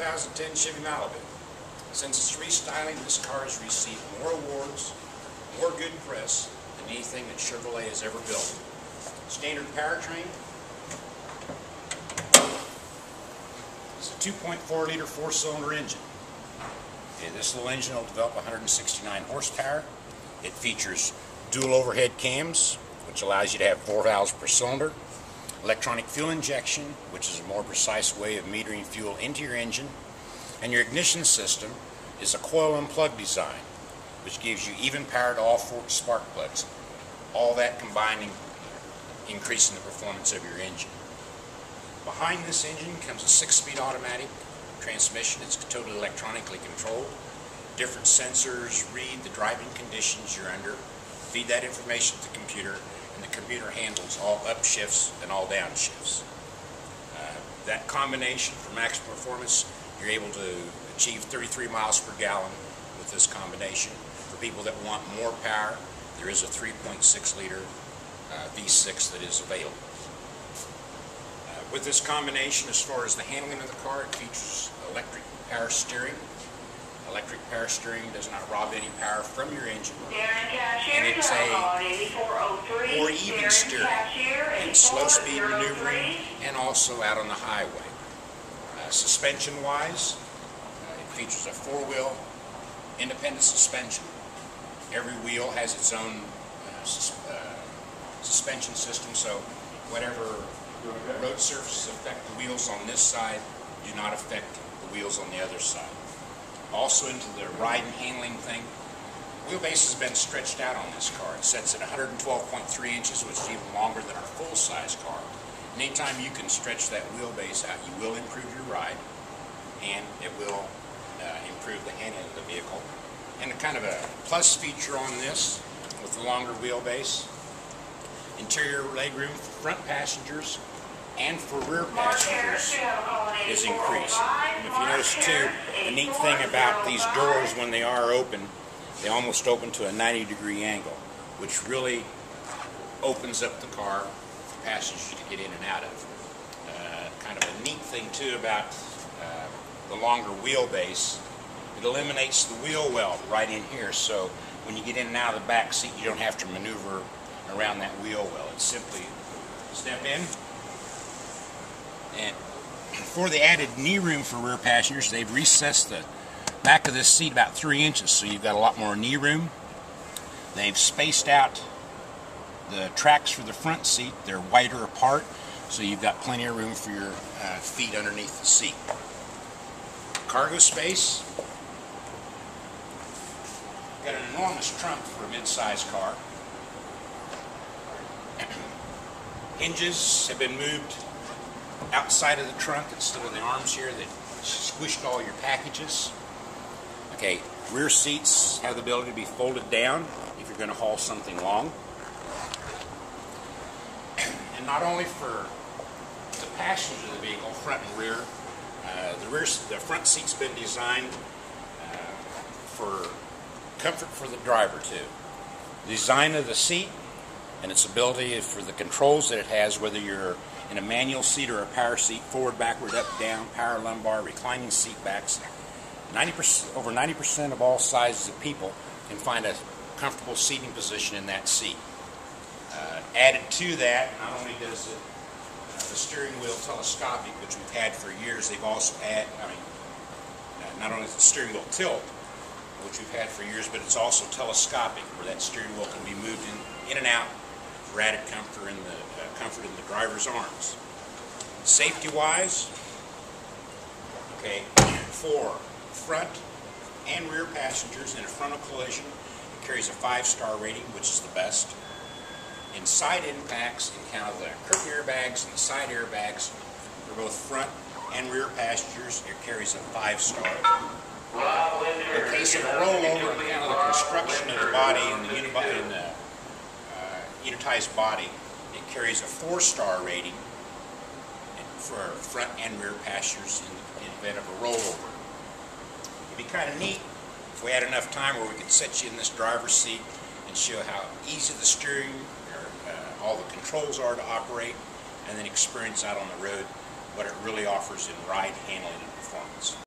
2010 Chevy Malibu. Since its restyling, this car has received more awards, more good press than anything that Chevrolet has ever built. Standard powertrain is a 2.4 liter 4-cylinder engine. Okay, this little engine will develop 169 horsepower. It features dual overhead cams, which allows you to have 4 valves per cylinder. Electronic fuel injection, which is a more precise way of metering fuel into your engine. And your ignition system is a coil and plug design, which gives you even power to all 4 spark plugs. All that combining, increasing the performance of your engine. Behind this engine comes a 6-speed automatic transmission. It's totally electronically controlled. Different sensors read the driving conditions you're under, feed that information to the computer, and the computer handles all upshifts and all downshifts. That combination for maximum performance, you're able to achieve 33 miles per gallon with this combination. For people that want more power, there is a 3.6 liter V6 that is available. With this combination, as far as the handling of the car, it features electric power steering. Electric power steering does not rob any power from your engine. And it's a more even steering and slow speed maneuvering, and also out on the highway. Suspension-wise, it features a 4-wheel independent suspension. Every wheel has its own suspension system, so whatever road surfaces affect the wheels on this side do not affect the wheels on the other side. Also, into the ride and handling thing, wheelbase has been stretched out on this car. It sets at 112.3 inches, which is even longer than our full-size car. And anytime you can stretch that wheelbase out, you will improve your ride, and it will improve the handling of the vehicle. And a kind of a plus feature on this, with the longer wheelbase, interior legroom for front passengers and for rear passengers is increased. And if you notice too, the neat thing about these doors, when they are open, they almost open to a 90-degree angle, which really opens up the car for passengers to get in and out of. Kind of a neat thing too about the longer wheelbase, it eliminates the wheel well right in here, so when you get in and out of the back seat, you don't have to maneuver around that wheel well. It's simply step in. And for the added knee room for rear passengers, they've recessed the back of this seat about 3 inches, so you've got a lot more knee room. They've spaced out the tracks for the front seat. They're wider apart, so you've got plenty of room for your feet underneath the seat. Cargo space. Got an enormous trunk for a mid-size car. Hinges have been moved outside of the trunk instead of the arms here that squished all your packages. Okay, rear seats have the ability to be folded down if you're going to haul something long. And not only for the passengers of the vehicle, front and rear, the front seat's been designed for comfort for the driver too. The design of the seat and its ability for the controls that it has, whether you're in a manual seat or a power seat, forward, backward, up, down, power lumbar, reclining seat backs. Over 90% of all sizes of people can find a comfortable seating position in that seat. Added to that, not only does the steering wheel telescopic, which we've had for years, they've also added, not only is the steering wheel tilt, which we've had for years, but it's also telescopic, where that steering wheel can be moved in and out for added comfort in the driver's arms. Safety-wise, okay, for front and rear passengers in a frontal collision, it carries a 5-star rating, which is the best. In side impacts, in count of the curtain airbags and the side airbags, for both front and rear passengers, it carries a 5-star. In case of a rollover, in count of the construction of the body and the unitized body, it carries a 4-star rating for front and rear passengers in the event of a rollover. It'd be kind of neat if we had enough time where we could set you in this driver's seat and show how easy the steering or all the controls are to operate, and then experience out on the road what it really offers in ride handling and performance.